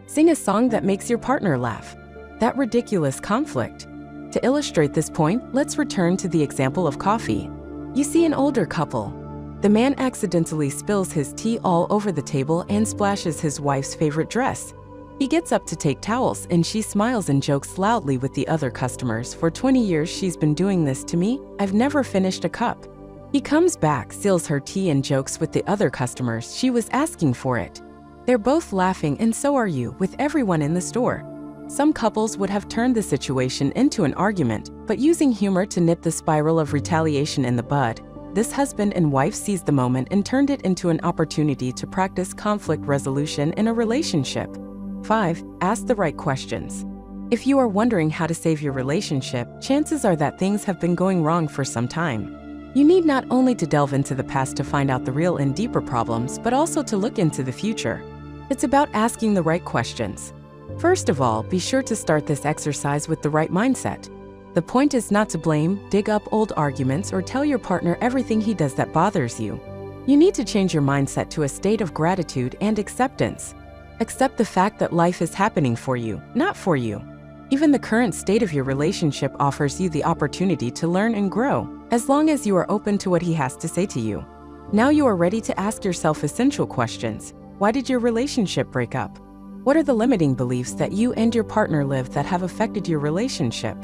Sing a song that makes your partner laugh. That ridiculous conflict. To illustrate this point, let's return to the example of coffee. You see an older couple. The man accidentally spills his tea all over the table and splashes his wife's favorite dress. He gets up to take towels and she smiles and jokes loudly with the other customers. "For 20 years she's been doing this to me. I've never finished a cup." He comes back, steals her tea and jokes with the other customers. "She was asking for it." They're both laughing, and so are you, with everyone in the store. Some couples would have turned the situation into an argument, but using humor to nip the spiral of retaliation in the bud, this husband and wife seized the moment and turned it into an opportunity to practice conflict resolution in a relationship. 5. Ask the right questions. If you are wondering how to save your relationship, chances are that things have been going wrong for some time. You need not only to delve into the past to find out the real and deeper problems, but also to look into the future. It's about asking the right questions. First of all, be sure to start this exercise with the right mindset. The point is not to blame, dig up old arguments, or tell your partner everything he does that bothers you. You need to change your mindset to a state of gratitude and acceptance. Accept the fact that life is happening for you, not for you. Even the current state of your relationship offers you the opportunity to learn and grow, as long as you are open to what he has to say to you. Now you are ready to ask yourself essential questions. Why did your relationship break up? What are the limiting beliefs that you and your partner live that have affected your relationship?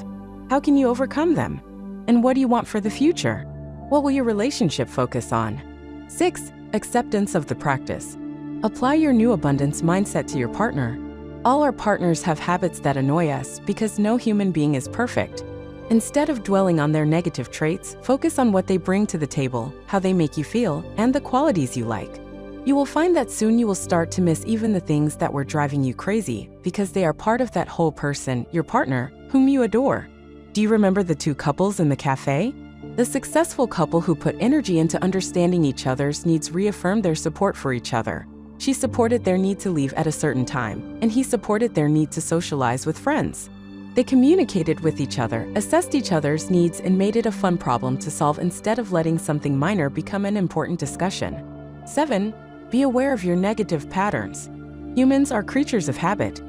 How can you overcome them? And what do you want for the future? What will your relationship focus on? 6. Acceptance of the practice. Apply your new abundance mindset to your partner. All our partners have habits that annoy us because no human being is perfect. Instead of dwelling on their negative traits, focus on what they bring to the table, how they make you feel, and the qualities you like. You will find that soon you will start to miss even the things that were driving you crazy because they are part of that whole person, your partner, whom you adore. Do you remember the two couples in the cafe? The successful couple who put energy into understanding each other's needs reaffirmed their support for each other. She supported their need to leave at a certain time, and he supported their need to socialize with friends. They communicated with each other, assessed each other's needs, and made it a fun problem to solve instead of letting something minor become an important discussion. 7. Be aware of your negative patterns. Humans are creatures of habit.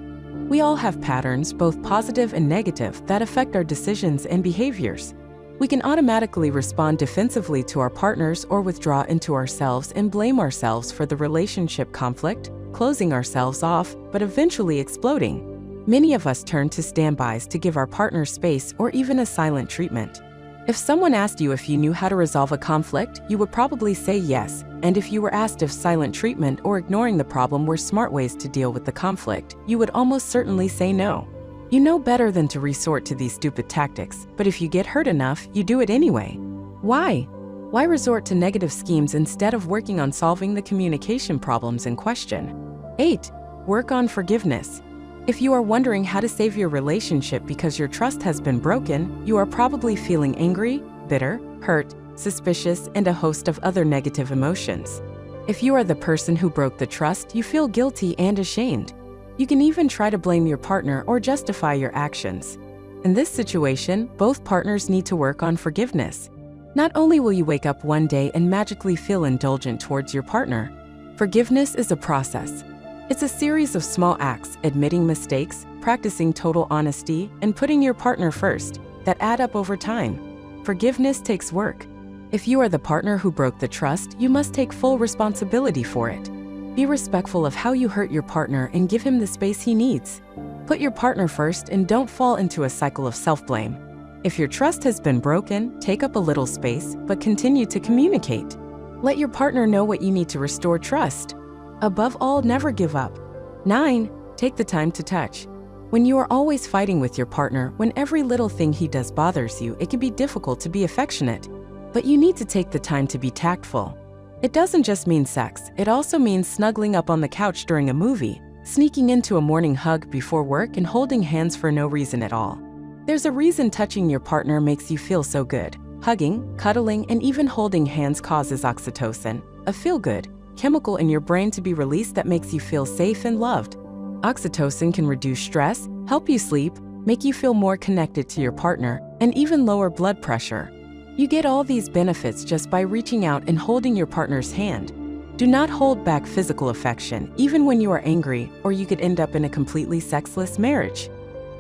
We all have patterns, both positive and negative, that affect our decisions and behaviors. We can automatically respond defensively to our partners or withdraw into ourselves and blame ourselves for the relationship conflict, closing ourselves off, but eventually exploding. Many of us turn to standbys to give our partner space or even a silent treatment. If someone asked you if you knew how to resolve a conflict, you would probably say yes, and if you were asked if silent treatment or ignoring the problem were smart ways to deal with the conflict, you would almost certainly say no. You know better than to resort to these stupid tactics, but if you get hurt enough, you do it anyway. Why? Why resort to negative schemes instead of working on solving the communication problems in question? 8. Work on forgiveness. If you are wondering how to save your relationship because your trust has been broken, you are probably feeling angry, bitter, hurt, suspicious, and a host of other negative emotions. If you are the person who broke the trust, you feel guilty and ashamed. You can even try to blame your partner or justify your actions. In this situation, both partners need to work on forgiveness. Not only will you wake up one day and magically feel indulgent towards your partner, forgiveness is a process. It's a series of small acts, admitting mistakes, practicing total honesty, and putting your partner first, that add up over time. Forgiveness takes work. If you are the partner who broke the trust, you must take full responsibility for it. Be respectful of how you hurt your partner and give him the space he needs. Put your partner first and don't fall into a cycle of self-blame. If your trust has been broken, take up a little space, but continue to communicate. Let your partner know what you need to restore trust. Above all, never give up. 9. Take the time to touch. When you are always fighting with your partner, when every little thing he does bothers you, it can be difficult to be affectionate. But you need to take the time to be tactful. It doesn't just mean sex, it also means snuggling up on the couch during a movie, sneaking into a morning hug before work, and holding hands for no reason at all. There's a reason touching your partner makes you feel so good. Hugging, cuddling, and even holding hands causes oxytocin, a feel-good chemical in your brain to be released that makes you feel safe and loved. Oxytocin can reduce stress, help you sleep, make you feel more connected to your partner, and even lower blood pressure. You get all these benefits just by reaching out and holding your partner's hand. Do not hold back physical affection, even when you are angry, or you could end up in a completely sexless marriage.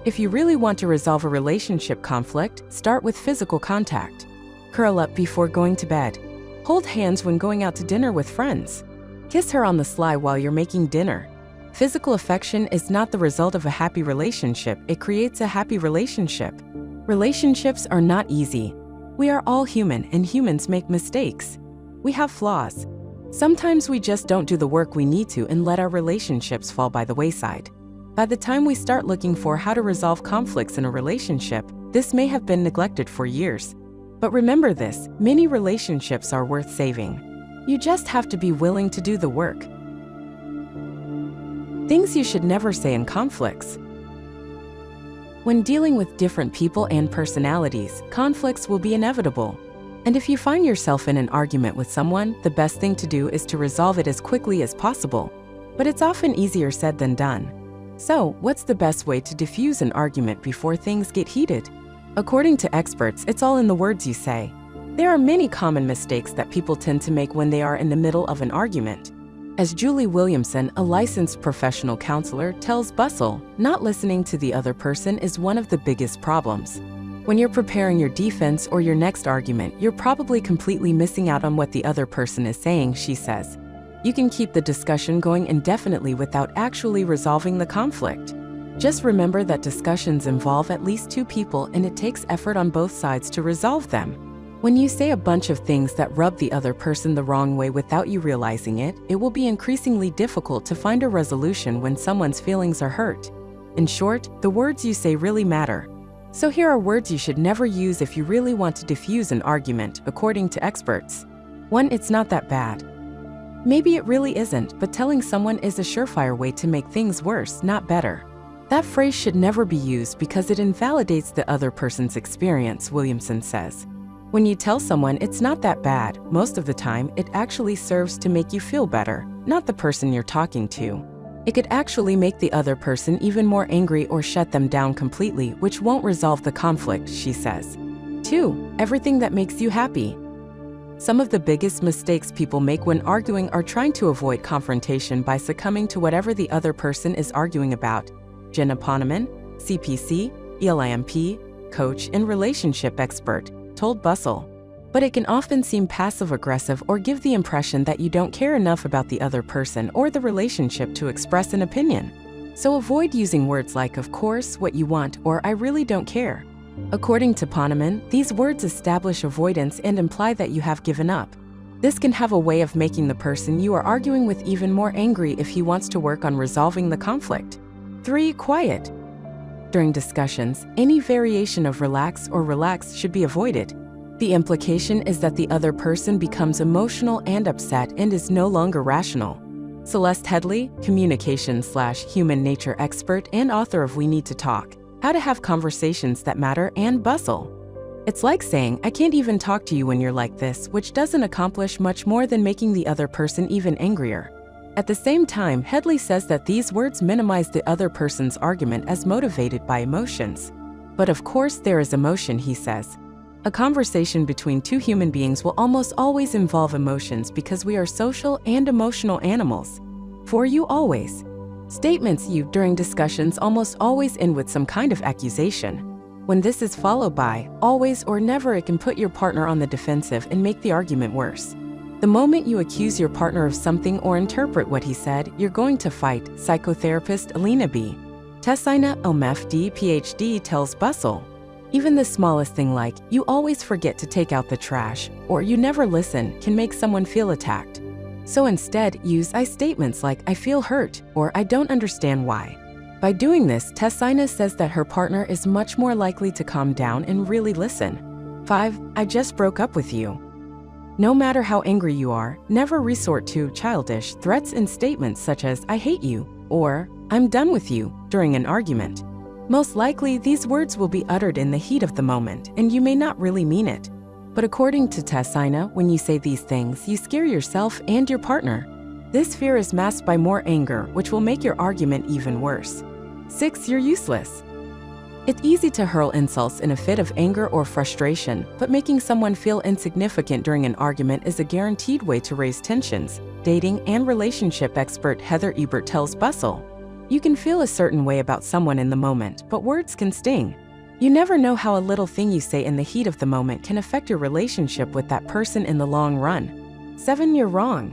If you really want to resolve a relationship conflict, start with physical contact. Curl up before going to bed. Hold hands when going out to dinner with friends. Kiss her on the sly while you're making dinner. Physical affection is not the result of a happy relationship, it creates a happy relationship. Relationships are not easy. We are all human, and humans make mistakes. We have flaws. Sometimes we just don't do the work we need to and let our relationships fall by the wayside. By the time we start looking for how to resolve conflicts in a relationship, this may have been neglected for years. But remember this, many relationships are worth saving. You just have to be willing to do the work. Things you should never say in conflicts. When dealing with different people and personalities, conflicts will be inevitable. And if you find yourself in an argument with someone, the best thing to do is to resolve it as quickly as possible. But it's often easier said than done. So, what's the best way to diffuse an argument before things get heated? According to experts, it's all in the words you say. There are many common mistakes that people tend to make when they are in the middle of an argument. As Julie Williamson, a licensed professional counselor, tells Bustle, not listening to the other person is one of the biggest problems. When you're preparing your defense or your next argument, you're probably completely missing out on what the other person is saying, she says. You can keep the discussion going indefinitely without actually resolving the conflict. Just remember that discussions involve at least two people and it takes effort on both sides to resolve them. When you say a bunch of things that rub the other person the wrong way without you realizing it, it will be increasingly difficult to find a resolution when someone's feelings are hurt. In short, the words you say really matter. So here are words you should never use if you really want to diffuse an argument, according to experts. 1. It's not that bad. Maybe it really isn't, but telling someone is a surefire way to make things worse, not better. That phrase should never be used because it invalidates the other person's experience, Williamson says. When you tell someone it's not that bad, most of the time it actually serves to make you feel better, not the person you're talking to. It could actually make the other person even more angry or shut them down completely, which won't resolve the conflict, she says. 2. Everything that makes you happy. Some of the biggest mistakes people make when arguing are trying to avoid confrontation by succumbing to whatever the other person is arguing about. Jenna Poneman, CPC, ELIMP, coach and relationship expert, told Bustle. But it can often seem passive-aggressive or give the impression that you don't care enough about the other person or the relationship to express an opinion. So avoid using words like of course, what you want, or I really don't care. According to Poneman, these words establish avoidance and imply that you have given up. This can have a way of making the person you are arguing with even more angry if he wants to work on resolving the conflict. 3. Quiet. During discussions, any variation of relax or relaxed should be avoided. The implication is that the other person becomes emotional and upset and is no longer rational. Celeste Headley, communication/human nature expert and author of We Need to Talk, How to Have Conversations That Matter, and Bustle. It's like saying, I can't even talk to you when you're like this, which doesn't accomplish much more than making the other person even angrier. At the same time, Headley says that these words minimize the other person's argument as motivated by emotions. But of course there is emotion, he says. A conversation between two human beings will almost always involve emotions because we are social and emotional animals. For you always. Statements used during discussions almost always end with some kind of accusation. When this is followed by always or never, it can put your partner on the defensive and make the argument worse. The moment you accuse your partner of something or interpret what he said, you're going to fight, psychotherapist Alina B. Tessina, MFD, PhD, tells Bustle. Even the smallest thing like, you always forget to take out the trash, or you never listen, can make someone feel attacked. So instead, use I statements like, I feel hurt, or I don't understand why. By doing this, Tessina says that her partner is much more likely to calm down and really listen. 5. I just broke up with you. No matter how angry you are, never resort to childish threats and statements such as, I hate you, or I'm done with you, during an argument. Most likely, these words will be uttered in the heat of the moment, and you may not really mean it. But according to Tessina, when you say these things, you scare yourself and your partner. This fear is masked by more anger, which will make your argument even worse. 6. You're useless. It's easy to hurl insults in a fit of anger or frustration, but making someone feel insignificant during an argument is a guaranteed way to raise tensions. Dating and relationship expert Heather Ebert tells Bustle. You can feel a certain way about someone in the moment, but words can sting. You never know how a little thing you say in the heat of the moment can affect your relationship with that person in the long run. 7. You're wrong.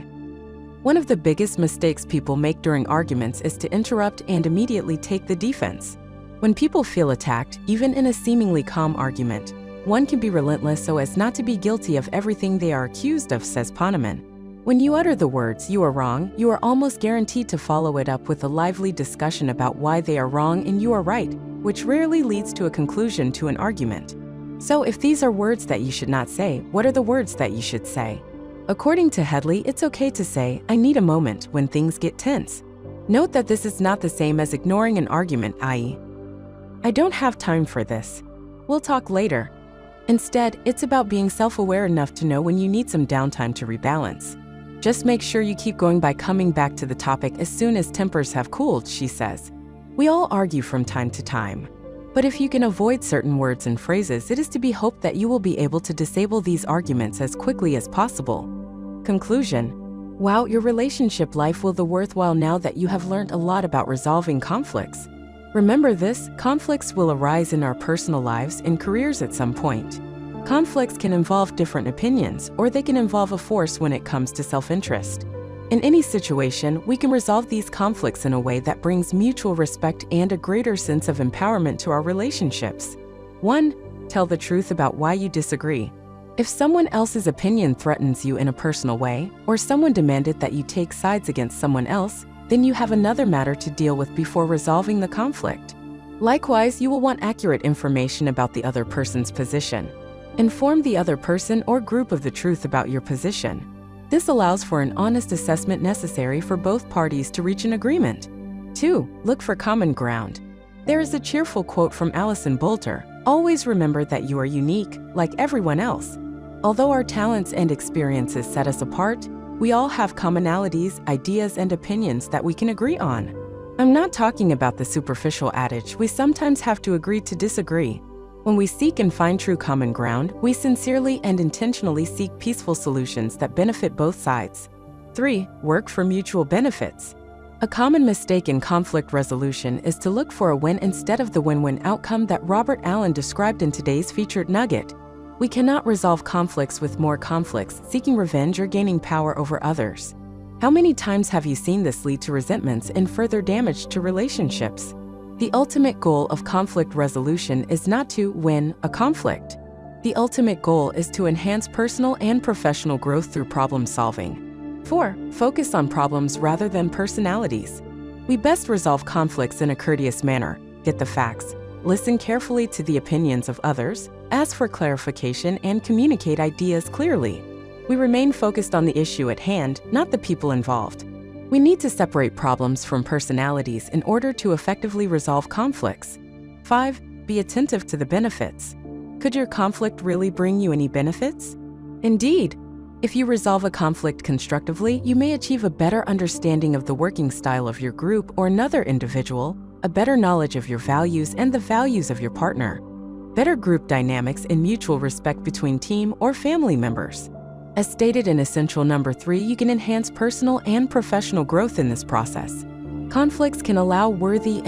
One of the biggest mistakes people make during arguments is to interrupt and immediately take the defense. When people feel attacked, even in a seemingly calm argument, one can be relentless so as not to be guilty of everything they are accused of, says Poneman. When you utter the words, you are wrong, you are almost guaranteed to follow it up with a lively discussion about why they are wrong and you are right, which rarely leads to a conclusion to an argument. So if these are words that you should not say, what are the words that you should say? According to Headley, it's okay to say, I need a moment when things get tense. Note that this is not the same as ignoring an argument, i.e., I don't have time for this. We'll talk later. Instead, it's about being self-aware enough to know when you need some downtime to rebalance. Just make sure you keep going by coming back to the topic as soon as tempers have cooled, she says. We all argue from time to time. But if you can avoid certain words and phrases, it is to be hoped that you will be able to disable these arguments as quickly as possible. Conclusion. Wow, your relationship life will be worthwhile now that you have learned a lot about resolving conflicts. Remember this, conflicts will arise in our personal lives and careers at some point. Conflicts can involve different opinions, or they can involve a force when it comes to self-interest. In any situation, we can resolve these conflicts in a way that brings mutual respect and a greater sense of empowerment to our relationships. 1. Tell the truth about why you disagree. If someone else's opinion threatens you in a personal way, or someone demanded that you take sides against someone else, then you have another matter to deal with before resolving the conflict. Likewise, you will want accurate information about the other person's position. Inform the other person or group of the truth about your position. This allows for an honest assessment necessary for both parties to reach an agreement. 2. Look for common ground. There is a cheerful quote from Alison Bolter, "Always remember that you are unique, like everyone else." Although our talents and experiences set us apart, we all have commonalities, ideas, and opinions that we can agree on. I'm not talking about the superficial adage, "We sometimes have to agree to disagree." When we seek and find true common ground, we sincerely and intentionally seek peaceful solutions that benefit both sides. 3. Work for mutual benefits. A common mistake in conflict resolution is to look for a win instead of the win-win outcome that Robert Allen described in today's featured nugget. We cannot resolve conflicts with more conflicts, seeking revenge or gaining power over others. How many times have you seen this lead to resentments and further damage to relationships? The ultimate goal of conflict resolution is not to win a conflict. The ultimate goal is to enhance personal and professional growth through problem solving. 4. Focus on problems rather than personalities. We best resolve conflicts in a courteous manner. Get the facts. Listen carefully to the opinions of others, ask for clarification, and communicate ideas clearly. We remain focused on the issue at hand, not the people involved. We need to separate problems from personalities in order to effectively resolve conflicts. 5. Be attentive to the benefits. Could your conflict really bring you any benefits? Indeed. If you resolve a conflict constructively, you may achieve a better understanding of the working style of your group or another individual, a better knowledge of your values and the values of your partner, better group dynamics and mutual respect between team or family members. As stated in essential number 3, you can enhance personal and professional growth in this process. Conflicts can allow worthy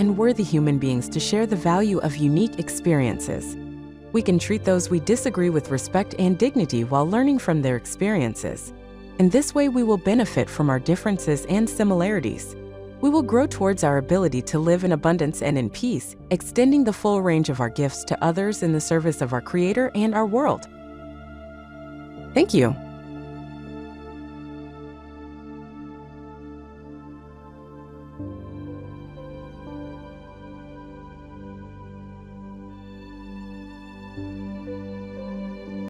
human beings to share the value of unique experiences. We can treat those we disagree with respect and dignity while learning from their experiences. In this way, we will benefit from our differences and similarities. We will grow towards our ability to live in abundance and in peace, extending the full range of our gifts to others in the service of our Creator and our world. Thank you.